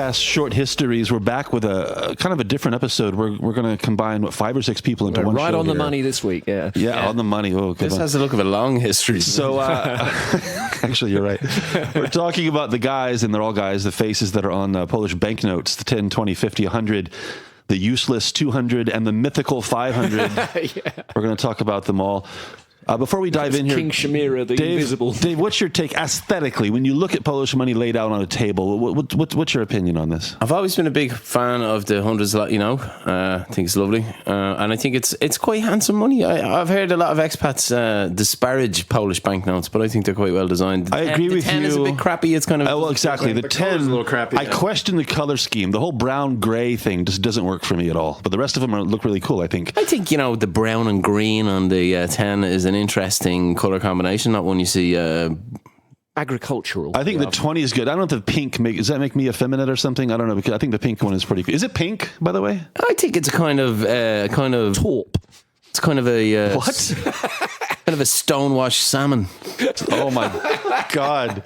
KrakCast Short Histories. We're back with a kind of a different episode. We're going to combine 5 or 6 people into one show. Right on here. the money this week, Yeah, on the money. Oh, this has the look of a long history. So, actually, you're right. We're talking about the guys, and they're all guys, the faces that are on Polish banknotes, the 10, 20, 50, 100, the useless 200, and the mythical 500. We're going to talk about them all. Before we dive in here, King Shamira, the invisible. Dave, what's your take aesthetically when you look at Polish money laid out on a table? What's your opinion on this? I've always been a big fan of the hundreds. I think it's lovely, and I think it's quite handsome money. I've heard a lot of expats disparage Polish banknotes, but I think they're quite well designed. I agree with you. The 10 is a bit crappy. It's kind of well, exactly. The 10 is a little crappy. I question the color scheme. The whole brown gray thing just doesn't work for me at all. But the rest of them look really cool. I think the brown and green on the 10 is an interesting color combination, not one you see agricultural. I think the 20 is good. I don't know if the pink does that make me effeminate or something? I don't know, because I think the pink one is pretty cool. Is it pink, by the way? I think it's a kind of taupe. It's kind of a what? Kind of a stonewashed salmon. Oh my god.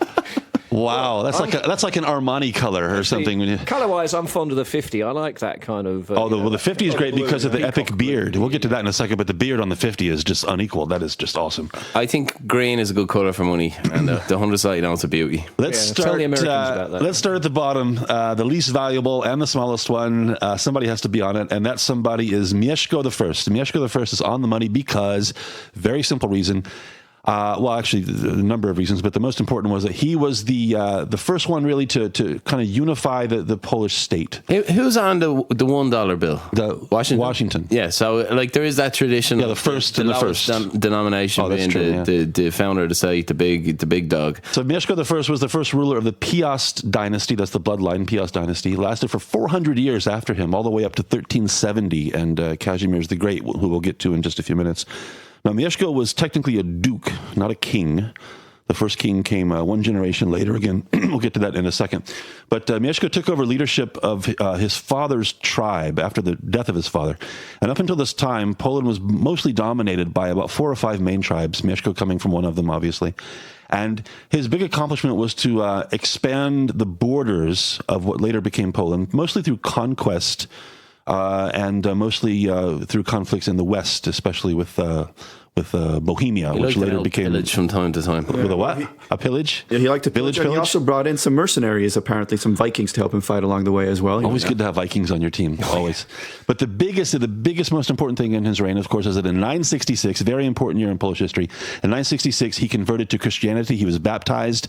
Wow, that's like an Armani color or something. Color-wise, I'm fond of the 50. I like that kind of. The 50 is great because of the epic beard. We'll get to that in a second, but the beard on the 50 is just unequal. That is just awesome. I think green is a good color for money, and the 100 side, it's a beauty. Let's start. Tell the Americans about that. Let's start at the bottom. The least valuable and the smallest one. Somebody has to be on it, and that somebody is Mieszko the First. Mieszko the First is on the money because, very simple reason. Actually, a number of reasons, but the most important was that he was the first one really to kind of unify the Polish state. Who's on the $1 bill? The Washington. Yeah, so there is that tradition. Yeah, the first and the first denomination being the founder of the state, the big dog. So Mieszko the First was the first ruler of the Piast dynasty. That's the bloodline Piast dynasty. It lasted for 400 years after him, all the way up to 1370, and Kazimierz the Great, who we'll get to in just a few minutes. Now, Mieszko was technically a duke, not a king. The first king came one generation later. Again, we'll get to that in a second. But Mieszko took over leadership of his father's tribe after the death of his father. And up until this time, Poland was mostly dominated by about 4 or 5 main tribes, Mieszko coming from one of them, obviously. And his big accomplishment was to expand the borders of what later became Poland, mostly through conquest, and mostly through conflicts in the West, especially with Bohemia, which later became pillage from time to time. With a what? A pillage? Yeah, he liked to pillage. And he also brought in some mercenaries, apparently some Vikings, to help him fight along the way as well. Always good to have Vikings on your team, always. But the biggest, most important thing in his reign, of course, is that in 966, very important year in Polish history, in 966 he converted to Christianity. He was baptized,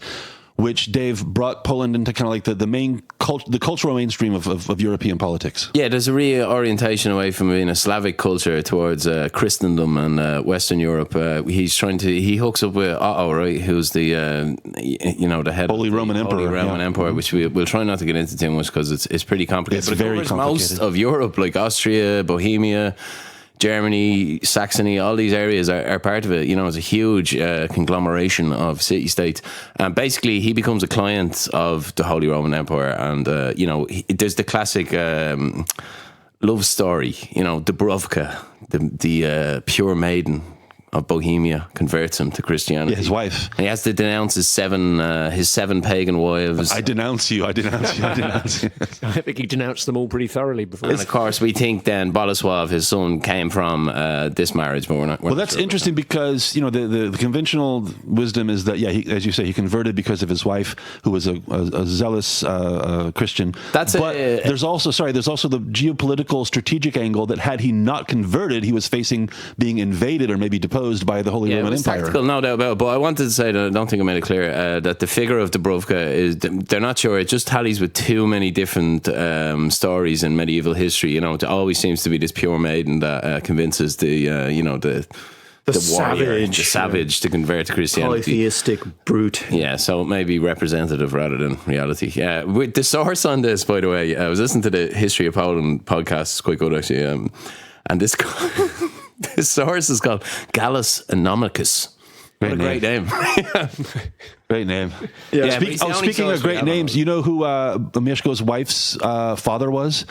which, Dave, brought Poland into kind of like the cultural mainstream of European politics. Yeah, there's a reorientation away from being a Slavic culture towards Christendom and Western Europe. He hooks up with Otto, right, who's the head Holy of the Roman Emperor. Holy Roman Emperor, which we'll try not to get into too much because it's pretty complicated. It's very complicated. Most of Europe, like Austria, Bohemia, Germany, Saxony, all these areas are part of it. It's a huge conglomeration of city-states. And basically, he becomes a client of the Holy Roman Empire. And, there's the classic love story, Dubrovka, the pure maiden of Bohemia, converts him to Christianity. Yeah, his wife. And he has to denounce his seven pagan wives. I denounce you. I I think he denounced them all pretty thoroughly before. And of course, we think then Bolesław, his son, came from this marriage, but we're not. Well, that's sure interesting because the conventional wisdom is that as you say, he converted because of his wife, who was a zealous Christian. There's also the geopolitical strategic angle that had he not converted, he was facing being invaded or maybe deposed by the Holy Roman Empire. Tactical, no doubt about it. But I wanted to say that I don't think I made it clear that the figure of Dubrovka is they're not sure. It just tallies with too many different stories in medieval history. It always seems to be this pure maiden that convinces the warrior, the savage, to convert to Christianity. Polytheistic brute. Yeah, so it may be representative rather than reality. With the source on this, by the way, I was listening to the History of Poland podcast. It's quite good, actually. And this source is called Gallus Anomicus. What a great name. Great name. Yeah. Speaking of great names, you know who Mieszko's wife's father was?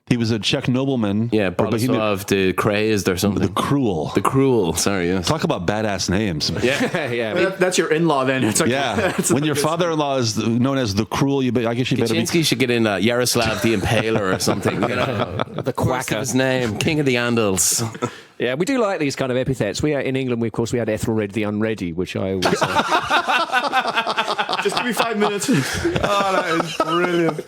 He was a Czech nobleman. Yeah, or Bohemian- Boleslav the Crazed or something. the Cruel. The Cruel, sorry, yes. Talk about badass names. Yeah, yeah. That's your in-law then. It's like, Yeah, that's when like your this- father-in-law is known as the Cruel, I guess you better be. Kaczynski should get in Yaroslav the Impaler or something. You know? The What's Quacker. his name? King of the Andals. Yeah, we do like these kind of epithets. In England, of course, we had Ethelred the Unready, which I always... Just give me 5 minutes. That is brilliant.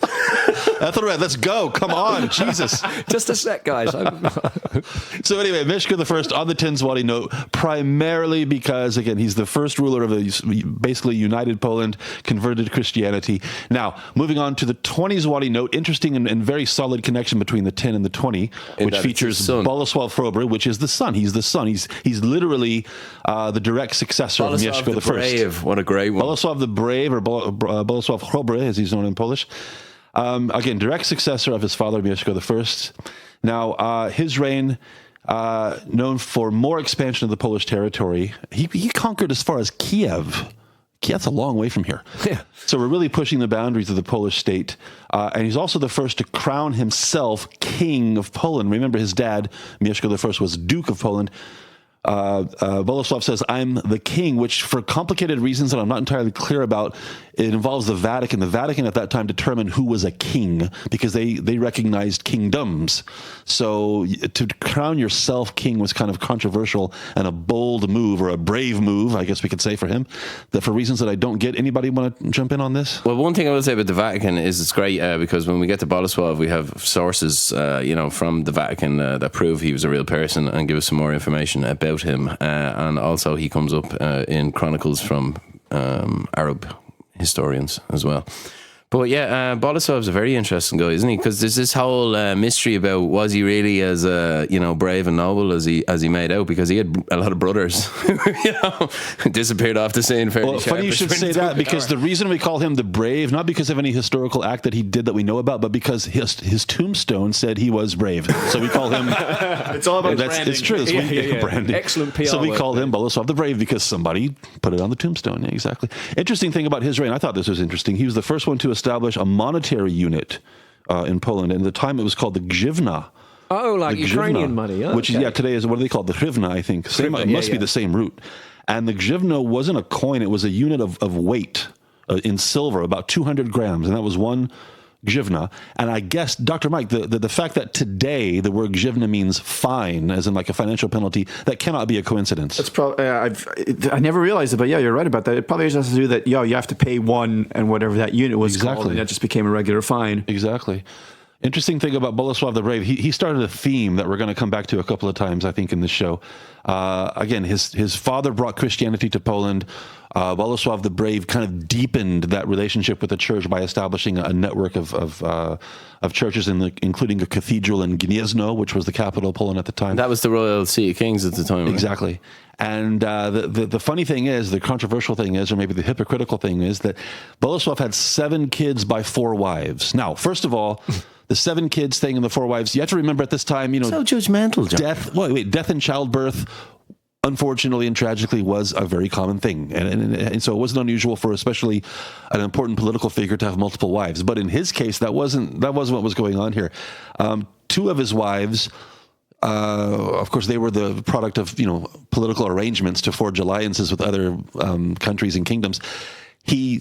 Ethelred, let's go. Come on, Jesus. Just a sec, guys. So anyway, Mieszko I on the 10 zloty note, primarily because, again, he's the first ruler of basically united Poland, converted to Christianity. Now, moving on to the 20 zloty note, interesting and very solid connection between the 10 and the 20, which that it's features his son. Bolesław Chrobry, which is the son. He's the son. He's literally the direct successor of Boleslav Mieszko the I. Brave. What a great one. Bolesław the Brave, or Bolesław Chrobry, as he's known in Polish. Again, direct successor of his father, Mieszko I. Now, his reign, known for more expansion of the Polish territory, he conquered as far as Kiev. That's a long way from here. Yeah. So we're really pushing the boundaries of the Polish state. And he's also the first to crown himself king of Poland. Remember, his dad, Mieszko I, was Duke of Poland. Boleslav says, I'm the king, which for complicated reasons that I'm not entirely clear about, it involves the Vatican. The Vatican at that time determined who was a king because they recognized kingdoms. So to crown yourself king was kind of controversial and a bold move, or a brave move, I guess we could say, for him. That for reasons that I don't get. Anybody want to jump in on this? Well, one thing I will say about the Vatican is it's great because when we get to Boleslav, we have sources, from the Vatican that prove he was a real person and give us some more information about him. And also he comes up in chronicles from Arab historians as well. But yeah, Boleslav's a very interesting guy, isn't he? Because there's this whole mystery about, was he really as brave and noble as he made out? Because he had a lot of brothers, disappeared off the scene fairly. Well, funny you should say that, because the reason we call him the Brave, not because of any historical act that he did that we know about, but because his tombstone said he was brave. So we call him. It's all about It's branding. true. It's branding. Excellent PR So we work called him Boleslav the Brave because somebody put it on the tombstone. Yeah, exactly. Interesting thing about his reign, I thought this was interesting. He was the first one to establish a monetary unit in Poland. And at the time, it was called the grzywna. Oh, like The Ukrainian grzywna, money. Oh, which is, okay. today is, what do they call it? The hryvnia, I think. Same, Hryvnia, it must be yeah. the same root. And the grzywna wasn't a coin, it was a unit of weight in silver, about 200 grams. And that was one grzywna. And I guess, Dr. Mike, the fact that today the word grzywna means fine, as in like a financial penalty, that cannot be a coincidence. That's probably. I never realized it, but yeah, you're right about that. It probably just has to do that. You have to pay one and whatever that unit was called, Exactly. and that just became a regular fine. Exactly. Interesting thing about Boleslav the Brave, he started a theme that we're going to come back to a couple of times, I think, in this show. Again, his father brought Christianity to Poland. Boleslav the Brave kind of deepened that relationship with the church by establishing a network of churches, including a cathedral in Gniezno, which was the capital of Poland at the time. That was the royal seat of kings at the time. Right? Exactly. And the funny thing is, the controversial thing is, or maybe the hypocritical thing is, that Boleslav had 7 kids by 4 wives. Now, first of all, the 7 kids thing and the 4 wives, you have to remember at this time, So judgmental, John. death and childbirth, unfortunately and tragically, was a very common thing. And so it wasn't unusual for especially an important political figure to have multiple wives. But in his case, that wasn't what was going on here. 2 of his wives, of course, they were the product of political arrangements to forge alliances with other countries and kingdoms. He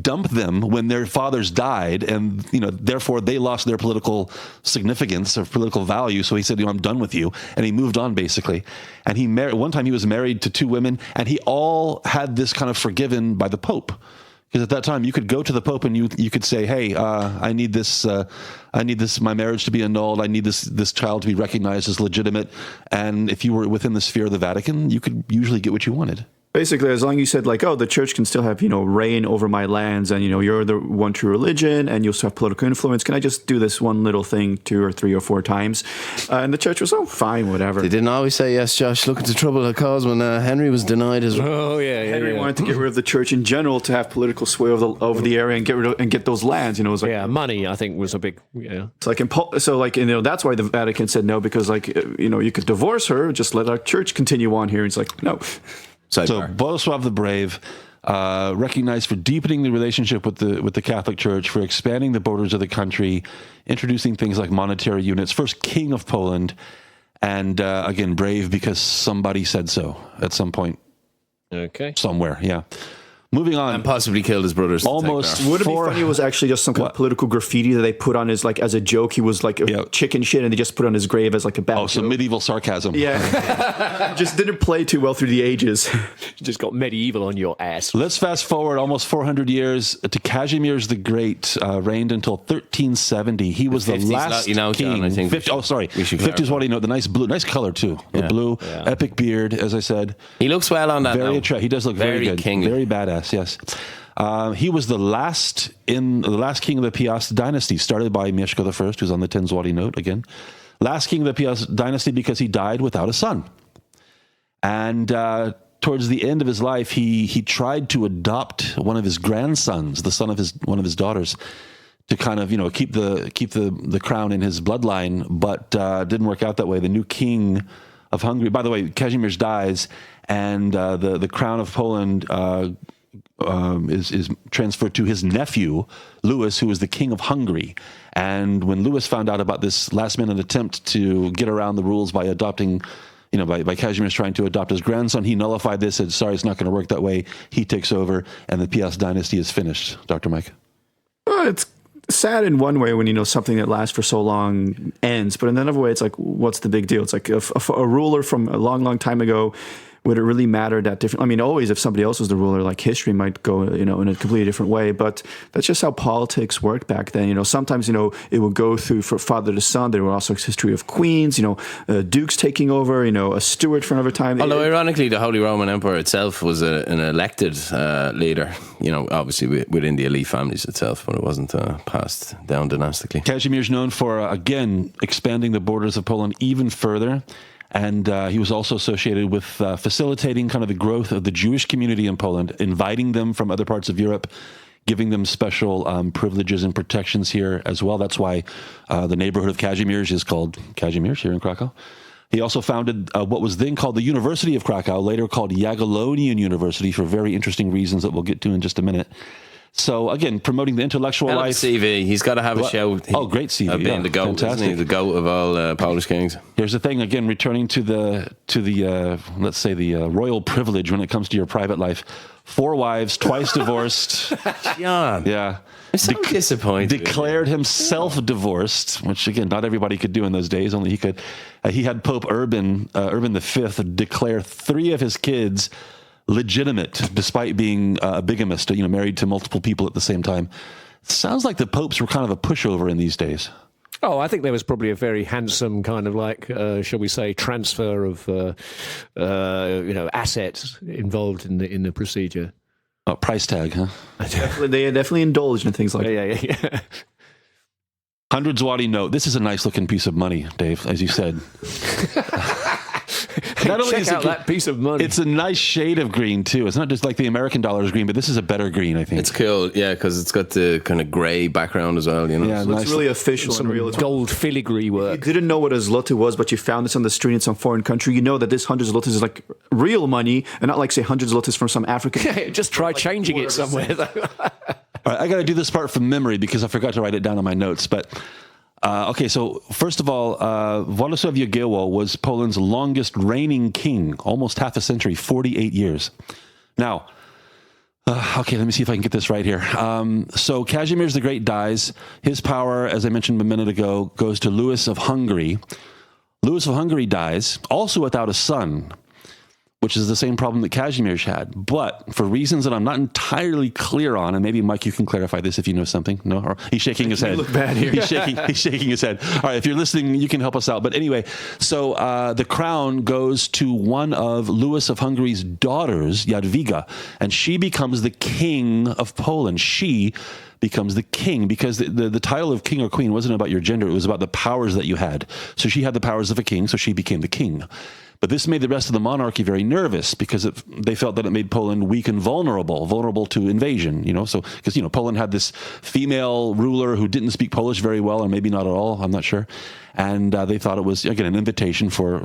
dumped them when their fathers died, and therefore they lost their political significance or political value. So he said, "I'm done with you," and he moved on basically. And he one time he was married to 2 women, and he all had this kind of forgiven by the Pope. Because at that time, you could go to the Pope and you could say, "Hey, I need this. My marriage to be annulled. I need this child to be recognized as legitimate." And if you were within the sphere of the Vatican, you could usually get what you wanted. Basically, as long as you said, like, the church can still have, reign over my lands, and, you're the one true religion, and you'll still have political influence. Can I just do this one little thing 2 or 3 or 4 times? And the church was, fine, whatever. They didn't always say yes, Josh. Look at the trouble it caused when Henry was denied his. Oh, yeah. Henry wanted to get rid of the church in general to have political sway over the area and get those lands. It was like, Yeah, money, I think, was a big... Yeah. it's like that's why the Vatican said no, because you could divorce her, just let our church continue on here. It's like, no. So Boleslav the Brave, recognized for deepening the relationship with the Catholic Church, for expanding the borders of the country, introducing things like monetary units, first king of Poland, and again, brave because somebody said so at some point. Okay. Somewhere, yeah. Moving on. And possibly killed his brothers. to take Almost. power. Would it be funny? It was actually just some kind of political graffiti that they put on his, like, as a joke. He was like a chicken shit, and they just put on his grave as like a bad Oh, so joke. medieval sarcasm. Yeah, just didn't play too well through the ages. Just got medieval on your ass. Let's fast forward almost 400 years to Kazimierz the Great, reigned until 1370. He was the 50s, last you know, king. John, I think 50, oh, sorry. we should 50 is clarify. what I know. The nice blue, nice color too. The Yeah. blue, epic beard, as I said. He looks well on that. Very now. attractive. He does look very good. kingly. Very badass, yes. He was the last king of the Piast dynasty, started by Mieszko I, who's on the 10 zloty note again. Last king of the Piast dynasty because he died without a son. And towards the end of his life, he tried to adopt one of his grandsons, the son of one of his daughters, to kind of keep the crown in his bloodline, but didn't work out that way. The new king of Hungary, by the way, Kazimierz dies, and the crown of Poland is transferred to his nephew, Louis, who is the king of Hungary. And when Louis found out about this last-minute attempt to get around the rules by adopting, by Kazimierz trying to adopt his grandson, he nullified this, said, sorry, it's not going to work that way. He takes over, and the Piast dynasty is finished. Dr. Mike? It's sad in one way when something that lasts for so long ends, but in another way, it's like, what's the big deal? It's like a ruler from a long, long time ago. Would it really matter that different? I mean, always if somebody else was the ruler, like history might go, in a completely different way. But that's just how politics worked back then. Sometimes, it would go through from father to son. There were also a history of queens, dukes taking over, a steward for another time. Although, ironically, the Holy Roman Empire itself was an elected leader, obviously within the elite families itself, but it wasn't passed down dynastically. Kazimierz known for, again, expanding the borders of Poland even further. And he was also associated with facilitating kind of the growth of the Jewish community in Poland, inviting them from other parts of Europe, giving them special privileges and protections here as well. That's why the neighborhood of Kazimierz is called Kazimierz here in Krakow. He also founded what was then called the University of Krakow, later called Jagiellonian University, for very interesting reasons that we'll get to in just a minute. So, again, promoting the intellectual Hell of a life. CV. He's got to have a show. Great CV. Of being the GOAT, isn't he? The GOAT of all Polish kings. Here's the thing, again, returning to the let's say the royal privilege when it comes to your private life. 4 wives, twice divorced. John. Yeah. I'm so disappointed. Declared himself divorced, which, again, not everybody could do in those days. Only he could. He had Pope Urban V declare 3 of his kids legitimate, despite being a bigamist, married to multiple people at the same time. Sounds like the popes were kind of a pushover in these days. Oh, I think there was probably a very handsome kind of shall we say, transfer of, assets involved in the procedure. Oh, price tag, huh? They definitely indulged in things like that. Yeah. 100 zloty note. This is a nice looking piece of money, Dave, as you said. Not only Check is it out that piece of money. It's a nice shade of green too. It's not just like the American dollar is green, but this is a better green, I think. It's cool, yeah, because it's got the kind of grey background as well, Yeah, So it's really official some and real. It's gold filigree you work. didn't know what a zloty was, but you found this on the street in some foreign country. You know that this 100 zlotys is like real money, and not like, say, 100 zlotys from some African. Just try changing it somewhere. All right, I got to do this part from memory because I forgot to write it down on my notes. But okay, so first of all, Władysław Jagiełło was Poland's longest reigning king, almost half a century, 48 years. Now, okay, let me see if I can get this right here. So Kazimierz the Great dies. His power, as I mentioned a minute ago, goes to Louis of Hungary. Louis of Hungary dies, also without a son, which is the same problem that Kazimierz had. But for reasons that I'm not entirely clear on, and maybe, Mike, you can clarify this if you know something. No? Or he's shaking his head. Look bad here. He's shaking his head. All right, if you're listening, you can help us out. But anyway, so the crown goes to one of Louis of Hungary's daughters, Jadwiga, and she becomes the king of Poland. She becomes the king because the title of king or queen wasn't about your gender. It was about the powers that you had. So she had the powers of a king, so she became the king. But this made the rest of the monarchy very nervous because they felt that it made Poland weak and vulnerable to invasion, So, because, Poland had this female ruler who didn't speak Polish very well, or maybe not at all, I'm not sure. And they thought it was, again, an invitation for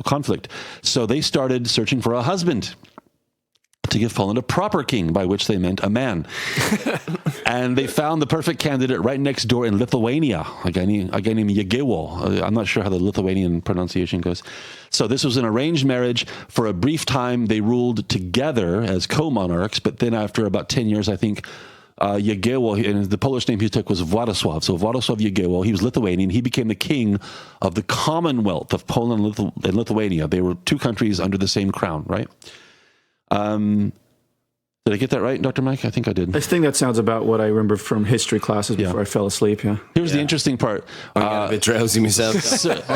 conflict. So they started searching for a husband to give Poland a proper king, by which they meant a man. And they found the perfect candidate right next door in Lithuania, a guy named Jagiełło. I'm not sure how the Lithuanian pronunciation goes. So this was an arranged marriage. For a brief time, they ruled together as co-monarchs, but then after about 10 years, I think, Jagiełło, and the Polish name he took was Władysław. So Władysław Jagiełło, he was Lithuanian. He became the king of the Commonwealth of Poland and Lithuania. They were two countries under the same crown, right? Did I get that right, Dr. Mike? I think I did. I think that sounds about what I remember from history classes before I fell asleep. Yeah. Here's the interesting part. I'm getting a bit drowsy myself.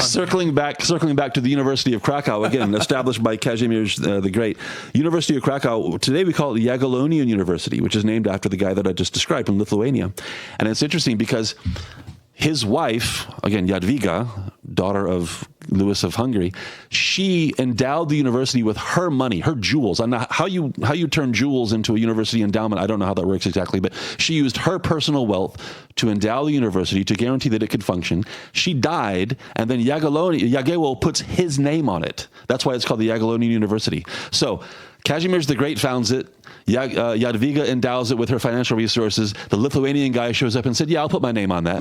Circling back to the University of Krakow, again, established by Kazimierz the Great. University of Krakow, today we call it Jagiellonian University, which is named after the guy that I just described in Lithuania. And it's interesting because his wife, again, Jadwiga, daughter of Louis of Hungary, she endowed the university with her money, her jewels. And how you turn jewels into a university endowment, I don't know how that works exactly, but she used her personal wealth to endow the university to guarantee that it could function. She died, and then Jagiełło puts his name on it. That's why it's called the Jagiellonian University. So Kazimierz the Great founds it. Jadwiga endows it with her financial resources. The Lithuanian guy shows up and said, yeah, I'll put my name on that.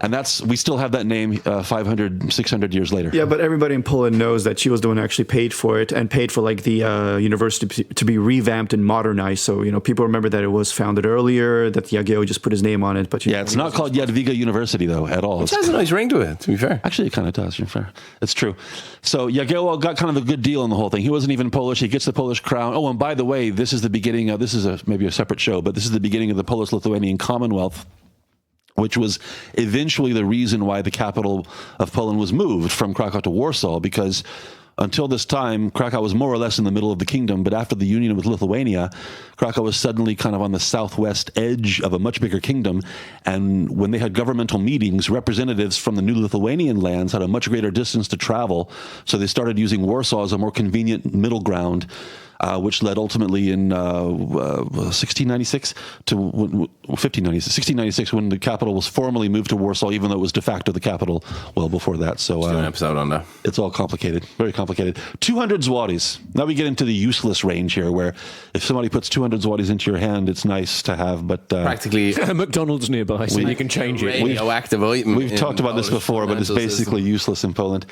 And we still have that name 500, 600 years later. Yeah, but everybody in Poland knows that she was the one who actually paid for it and paid for like the university to be revamped and modernized. So, people remember that it was founded earlier, that Jagiełło just put his name on it. But it's not called Jadwiga University, though, at all. It has a nice ring to it, to be fair. Actually, it kind of does, to be fair. It's true. So Jagiełło got kind of a good deal on the whole thing. He wasn't even Polish. He gets the Polish crown. Oh, and by the way, this is the beginning of, this is maybe a separate show, but this is the beginning of the Polish-Lithuanian Commonwealth, which was eventually the reason why the capital of Poland was moved from Krakow to Warsaw, because until this time, Krakow was more or less in the middle of the kingdom, but after the union with Lithuania, Krakow was suddenly kind of on the southwest edge of a much bigger kingdom, and when they had governmental meetings, representatives from the new Lithuanian lands had a much greater distance to travel, so they started using Warsaw as a more convenient middle ground, which led ultimately in 1696 to 1696 when the capital was formally moved to Warsaw, even though it was de facto the capital well before that. So an episode on that. It's all complicated, very complicated. 200 zlotys. Now we get into the useless range here, where if somebody puts 200 zlotys into your hand, it's nice to have, but practically McDonald's nearby, so you can change it. Radioactive item. We've talked about this before, but it's basically useless in Poland.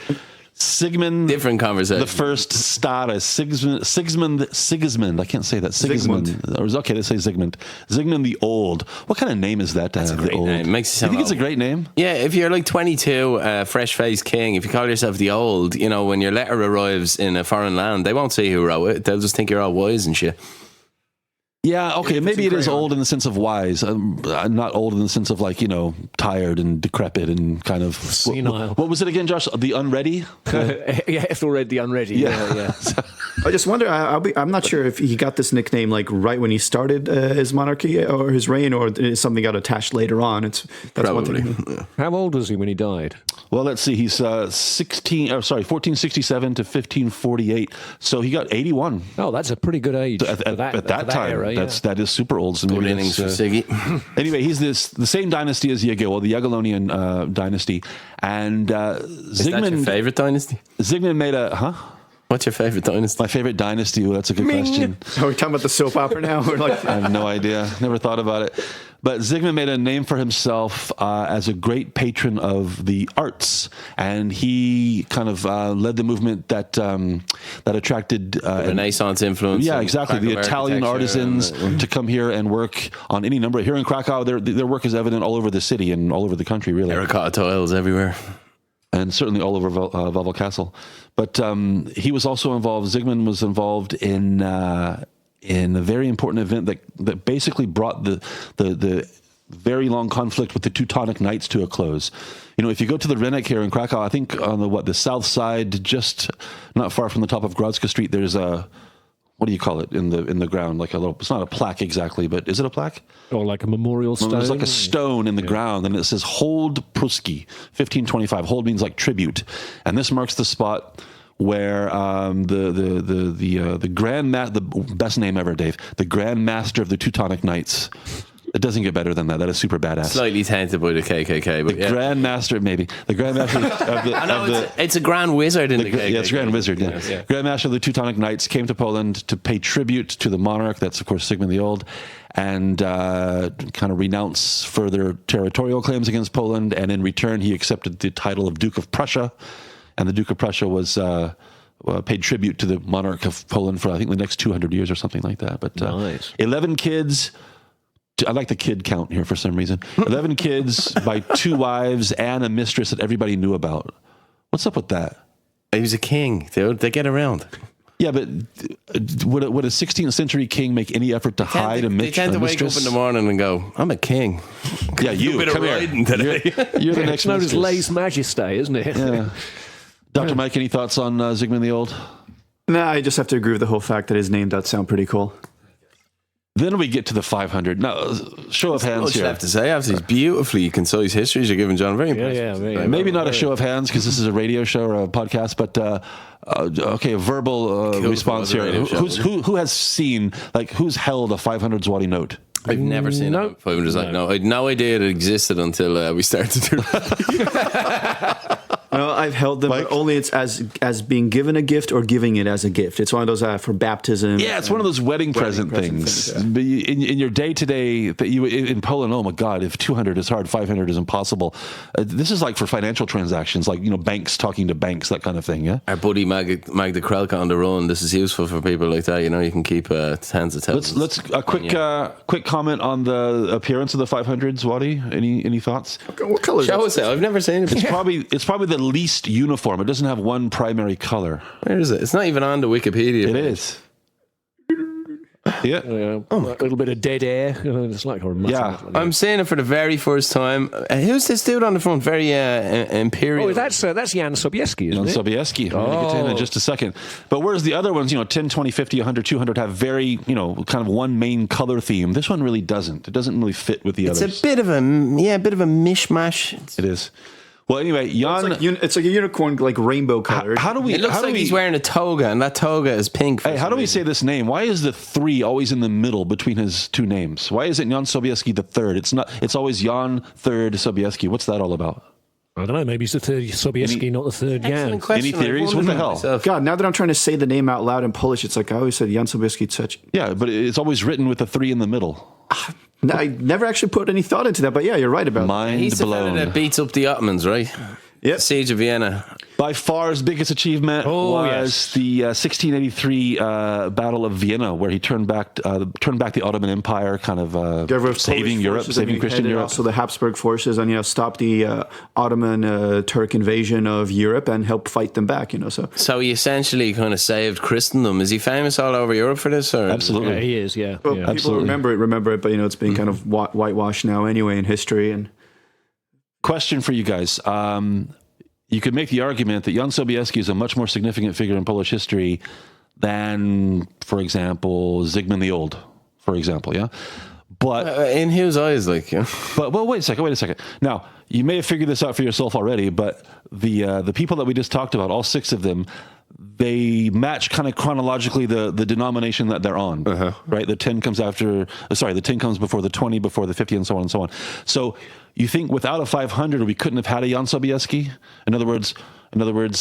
Sigmund, different conversation. The first Stara, Sigismund. I can't say that. Sigismund. Okay, let's say Zygmunt. Zygmunt the Old. What kind of name is that? That's a great name. It makes you sound you think it's a great name? Yeah, if you're like 22, fresh-faced king, if you call yourself the Old, when your letter arrives in a foreign land, they won't see who wrote it. They'll just think you're all wise and shit. Yeah, okay, maybe it is old in the sense of wise. Not old in the sense of tired and decrepit and kind of senile. What was it again, Josh? The unready? Yeah, Ethelred the Unready. Yeah. I just wonder. I'm not sure if he got this nickname right when he started his monarchy or his reign, or is something got attached later on. That's probably. One thing. How old was he when he died? Well, let's see. He's 1467 to 1548. So he got 81. Oh, that's a pretty good age at that time. Era, that is super old. So good innings for Siggy. Anyway, he's the same dynasty as Jagiełło, the Jagiellonian dynasty, and Zygmunt. Is that your favorite dynasty? Zygmunt made a What's your favorite dynasty? My favorite dynasty? Well, that's a good question. Are we talking about the soap opera now? I have no idea. Never thought about it. But Zygmunt made a name for himself as a great patron of the arts, and he kind of led the movement that attracted the Renaissance influence. Yeah, exactly. The Italian artisans to come here and work on any number. Here in Krakow, their work is evident all over the city and all over the country, really. Terracotta tiles everywhere. And certainly all over Wawel Castle. But he was also involved, Zygmunt was involved in a very important event that basically brought the very long conflict with the Teutonic Knights to a close. If you go to the Rynek here in Krakow, I think on the south side, just not far from the top of Grodzka Street, there's a, what do you call it in the ground? Like a little, it's not a plaque exactly, but is it a plaque? Or like a memorial stone? There's like a stone in the ground, and it says Hold Pruski, 1525. Hold means like tribute. And this marks the spot where the Grand Master, the best name ever, Dave, the Grand Master of the Teutonic Knights It doesn't get better than that. That is super badass. Slightly tainted by the KKK, but yeah. Grandmaster, maybe. The Grandmaster of the... I know it's a Grand Wizard in the KKK. Yeah, it's Grand Wizard, yeah. Grandmaster of the Teutonic Knights came to Poland to pay tribute to the monarch, that's of course Sigmund the Old, and kind of renounce further territorial claims against Poland, and in return he accepted the title of Duke of Prussia, and the Duke of Prussia was... paid tribute to the monarch of Poland for, I think, the next 200 years or something like that. But Nice. 11 kids... I like the kid count here for some reason. 11 kids by 2 wives and a mistress that everybody knew about. What's up with that? He was a king, dude. They get around. Yeah, but would a 16th century king make any effort to hide a mistress? They tend to wake up in the morning and go, I'm a king. Yeah, you. Bit of Come here. riding today. You're the next It's known as mistress. lèse majesté, isn't it? Yeah. Dr. Mike, any thoughts on Sigmund the Old? No, I just have to agree with the whole fact that his name does sound pretty cool. Then we get to the 500. Now, show of hands What you here. have to say after these beautifully concise histories you're giving, John. Very impressive. yeah. Maybe not a show of hands because this is a radio show or a podcast, but okay, a verbal response if it here. was a radio show. Who has seen, like, who's held a 500 zloty note? I've never seen No. a 500 like no. I had no idea it existed until we started to do that. Well, I've held them, but only it's as being given a gift or giving it as a gift. It's one of those for baptism. Yeah, it's one of those wedding present things. yeah. But in your day to day, that you in Poland, oh my God, if 200 is hard, 500 is impossible. This is like for financial transactions, like banks talking to banks, that kind of thing. Yeah. Our buddy Magda Krelka on the run. This is useful for people like that. You can keep tens of thousands. Let's a quick comment on the appearance of the 500 zloty. Any thoughts? What color is Show that? us it. I've never seen it. It's probably the least uniform. It doesn't have one primary color. Where is it? It's not even on the Wikipedia. It is. Yeah. A little bit of dead air. It's like a Yeah. I'm seeing it for the very first time. Who's this dude on the front? Very imperial. Oh, that's Jan Sobieski, isn't Jan it? Sobieski. We're going to get to him in just a second. But whereas the other ones, 10, 20, 50, 100, 200 have very, kind of one main color theme, this one really doesn't. It doesn't really fit with the It's others. a bit of a mishmash. It is. Well, anyway, Jan... It's like a unicorn, like rainbow colored. How do we... It looks how do like we, he's wearing a toga, and that toga is pink. Hey, how do we say this name? Why is the 3 always in the middle between his two names? Why isn't Jan Sobieski the third? It's not. It's always Jan third Sobieski. What's that all about? I don't know. Maybe he's the third Sobieski, not the third Jan. Excellent question. Any theories? I've What the wondered hell? myself. God, now that I'm trying to say the name out loud in Polish, it's like I always said Jan Sobieski such. Yeah, but it's always written with the 3 in the middle. No, I never actually put any thought into that, but yeah, you're right about that. Mind He's the fella blown. that beats up the Ottomans, right? Yep. Siege of Vienna. By far his biggest achievement was the 1683 Battle of Vienna, where he turned back the Ottoman Empire, kind of saving Europe, saving Christian Europe. Also the Habsburg forces, and stopped the Ottoman Turk invasion of Europe and helped fight them back. So he essentially kind of saved Christendom. Is he famous all over Europe for this? Or? Absolutely. Yeah, he is, yeah. Well, yeah. people Absolutely. remember it, but it's been kind of whitewashed now anyway in history. And Question for you guys. You could make the argument that Jan Sobieski is a much more significant figure in Polish history than, for example, Zygmunt the Old, for example, yeah? But In whose eyes, like, But wait a second. Now, you may have figured this out for yourself already, but the people that we just talked about, all 6 of them, they match kind of chronologically the denomination that they're on, right? The 10 comes the 10 comes before the 20, before the 50, and so on and so on. So you think without a 500, we couldn't have had a Jan Sobieski? In other words,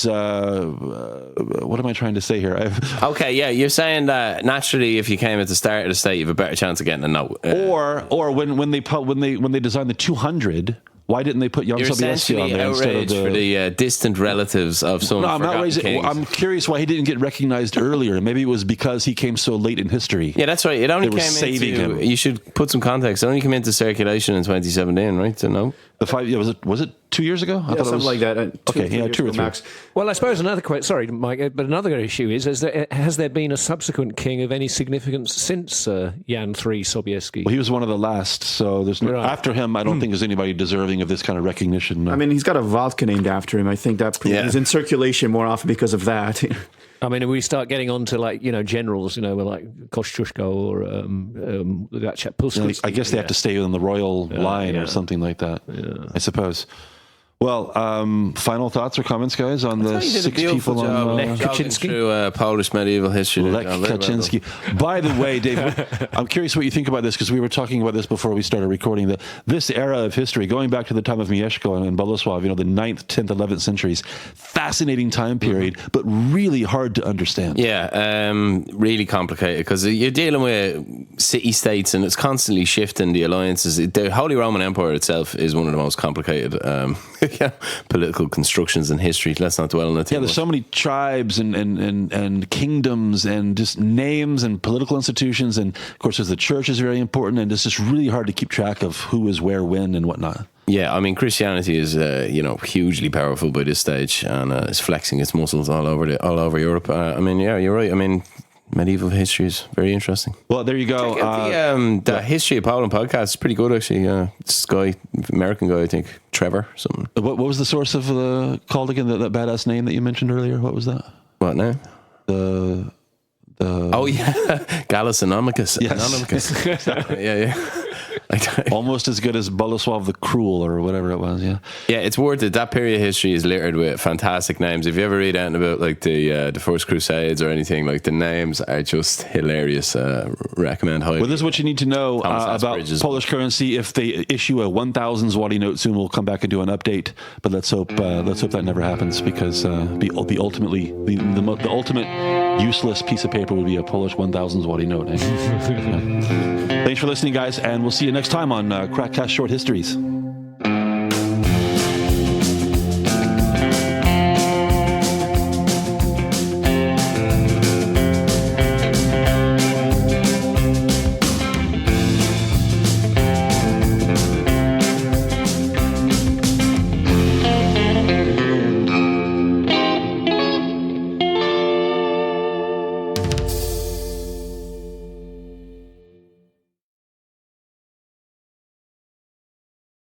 what am I trying to say here? okay, yeah, you're saying that naturally, if you came at the start of the state, you have a better chance of getting a note. Or when they designed the 200. Why didn't they put Jan You're Sobieski on essentially there instead of outraged the... for the distant relatives of some. No, I'm not forgotten raising. kings. I'm curious why he didn't get recognized earlier. Maybe it was because he came so late in history. Yeah, that's right. It only They were came saving into. him. You should put some context. It only came into circulation in 2017, right? So no. The 5. Yeah, was it 2 years ago? I thought it something was like that. Okay, yeah, 2 or 3. max. Well, I suppose another question. Sorry, Mike, but another issue is has there been a subsequent king of any significance since Jan III Sobieski? Well, he was one of the last, so there's no, Right. after him. I don't think there's anybody deserving of this kind of recognition. No. I mean, he's got a vodka named after him. I think that he's in circulation more often because of that. I mean, if we start getting on to generals, like Kościuszko or that chap Pilsudski. I guess they have to stay in the royal line or something like that. I suppose. Well, final thoughts or comments, guys, on the You did a 6 beautiful people job on Lech jogging Kaczynski. through Polish medieval history. there, Lech John. Very well done. Kaczynski. By the way, Dave, I'm curious what you think about this, because we were talking about this before we started recording. That this era of history, going back to the time of Mieszko and Bolesław, the 9th, 10th, 11th centuries, fascinating time period, but really hard to understand. Yeah, really complicated because you're dealing with city-states and it's constantly shifting the alliances. The Holy Roman Empire itself is one of the most complicated political constructions in history. Let's not dwell on it too Yeah, there's much. so many tribes and kingdoms and just names and political institutions. And, of course, there's the church is very important. And it's just really hard to keep track of who is where, when, and whatnot. Yeah, I mean, Christianity is hugely powerful by this stage, and it's flexing its muscles all over Europe. I mean, yeah, you're right. I mean, medieval history is very interesting. Well, there you go. Check out the History of Poland podcast is pretty good, actually. This guy, American guy, I think, Trevor, something. What was the source of called again? That badass name that you mentioned earlier? What was that? What now? Oh yeah, Gallus Anomicus. Yes. Anomicus. yeah. Almost as good as Bolesław the Cruel or whatever it was. Yeah. Yeah, it's worth it. That period of history is littered with fantastic names. If you ever read anything about like the First Crusades or anything, like the names are just hilarious. Recommend highly. Well, this is what you need to know about Asbridge's Polish currency. If they issue a 1,000 zloty note soon, we'll come back and do an update. But let's hope that never happens, because the ultimate useless piece of paper would be a Polish 1,000 zloty note. Eh? Thanks for listening, guys, and we'll see you next time on KrakCast Short Histories.